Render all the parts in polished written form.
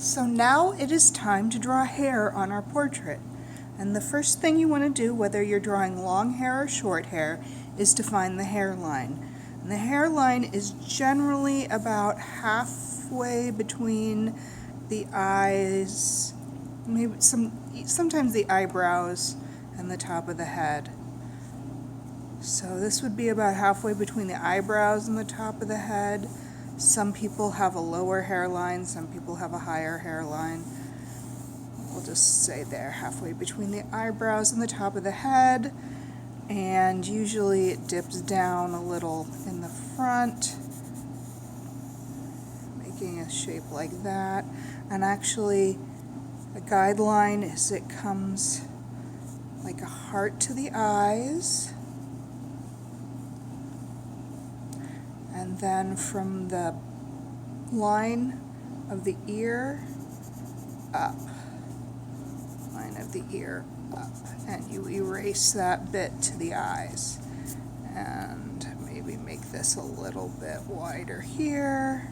So now it is time to draw hair on our portrait. And the first thing you want to do, whether you're drawing long hair or short hair, is to find the hairline. And the hairline is generally about halfway between the eyes, maybe sometimes the eyebrows and the top of the head. So this would be about halfway between the eyebrows and the top of the head. Some people have a lower hairline, some people have a higher hairline. We'll just say there, halfway between the eyebrows and the top of the head. And usually it dips down a little in the front, making a shape like that. And actually, the guideline is it comes like a heart to the eyes. And then from the line of the ear up, line of the ear up, and you erase that bit to the eyes. And maybe make this a little bit wider here.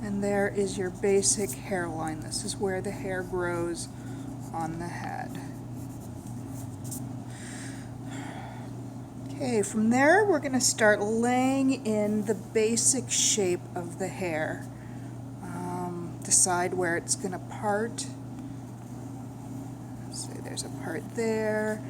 And there is your basic hairline. This is where the hair grows on the head. Okay, from there we're going to start laying in the basic shape of the hair. Decide where it's going to part. So there's a part there,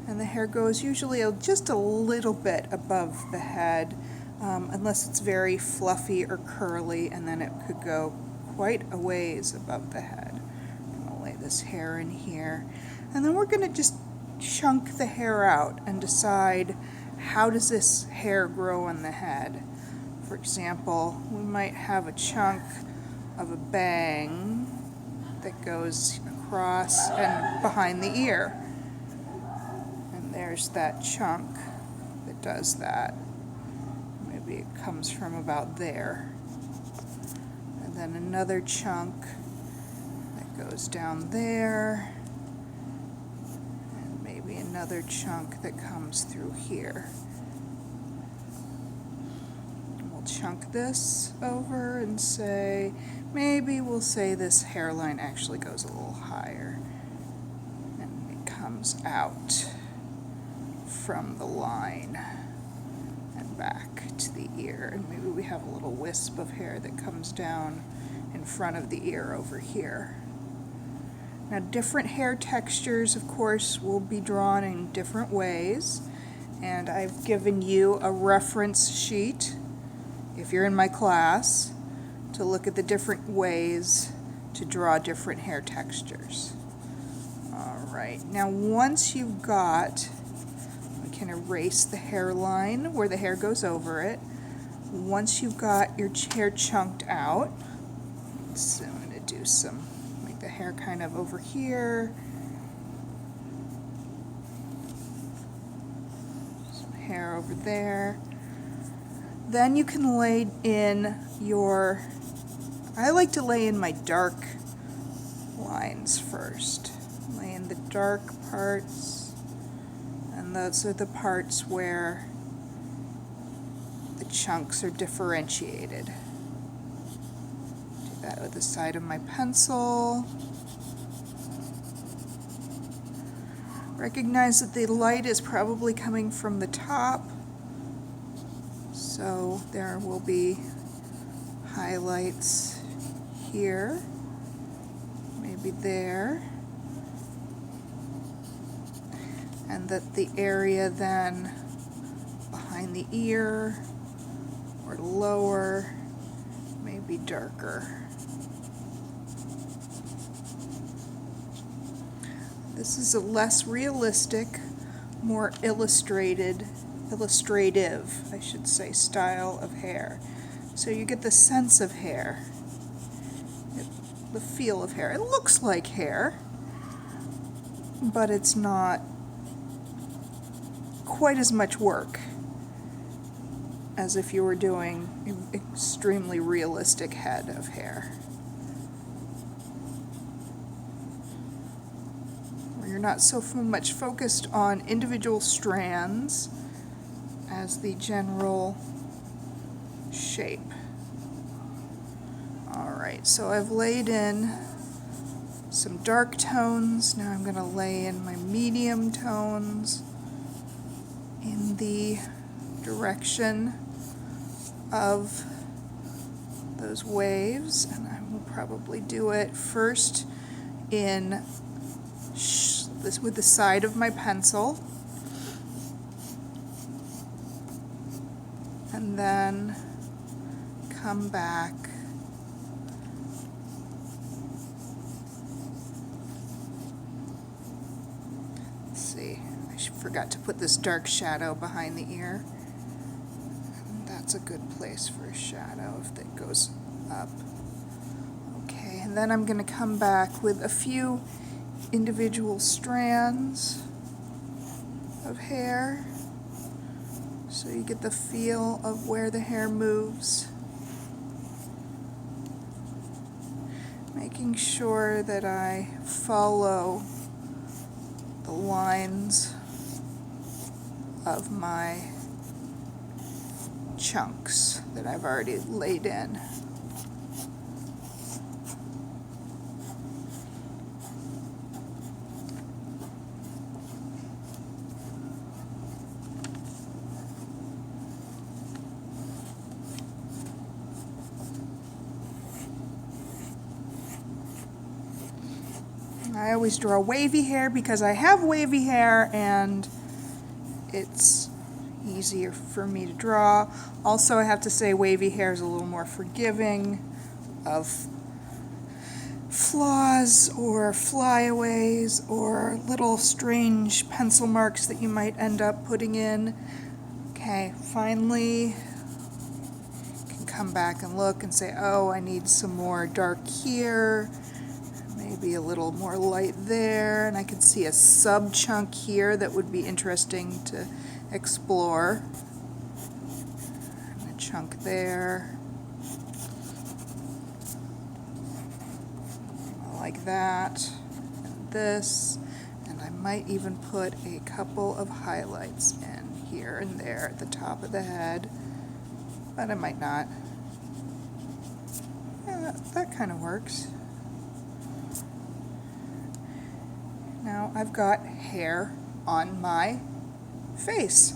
and the hair goes usually just a little bit above the head, unless it's very fluffy or curly, and then it could go quite a ways above the head. I'm going to lay this hair in here, and then we're going to just chunk the hair out and decide how does this hair grow on the head. For example, we might have a chunk of a bang that goes across and behind the ear. And there's that chunk that does that. Maybe it comes from about there. And then another chunk that goes down there. And maybe another chunk that comes through here. And we'll chunk this over and say, maybe we'll say this hairline actually goes a little higher. And it comes out from the line and back to the ear. And maybe we have a little wisp of hair that comes down in front of the ear over here. Now, different hair textures, of course, will be drawn in different ways. And I've given you a reference sheet, if you're in my class, to look at the different ways to draw different hair textures. All right, now once you've got, we can erase the hairline where the hair goes over it. Once you've got your hair chunked out, so I'm going to do some, make the hair kind of over here. Some hair over there. Then you can lay in your, I like to lay in my dark lines first. Lay in the dark parts, and those are the parts where the chunks are differentiated. Do that with the side of my pencil. Recognize that the light is probably coming from the top. So there will be highlights here, maybe there, and that the area then behind the ear or lower may be darker. This is a less realistic, more illustrative, I should say, style of hair. So you get the sense of hair, the feel of hair. It looks like hair, but it's not quite as much work as if you were doing an extremely realistic head of hair. Where you're not so much focused on individual strands as the general shape. All Alright, so I've laid in some dark tones. Now I'm going to lay in my medium tones in the direction of those waves, and I will probably do it first in this with the side of my pencil, and then come back I forgot to put this dark shadow behind the ear. That's a good place for a shadow if that goes up. Okay, and then I'm going to come back with a few individual strands of hair so you get the feel of where the hair moves. Making sure that I follow the lines of my chunks that I've already laid in. I always draw wavy hair because I have wavy hair and it's easier for me to draw. Also, I have to say wavy hair is a little more forgiving of flaws or flyaways or little strange pencil marks that you might end up putting in. Okay, finally, can come back and look and say, oh, I need some more dark here. Maybe a little more light there, and I can see a sub-chunk here that would be interesting to explore. And a chunk there. Like that. And this. And I might even put a couple of highlights in here and there at the top of the head. But I might not. Yeah, that kind of works. Now I've got hair on my face.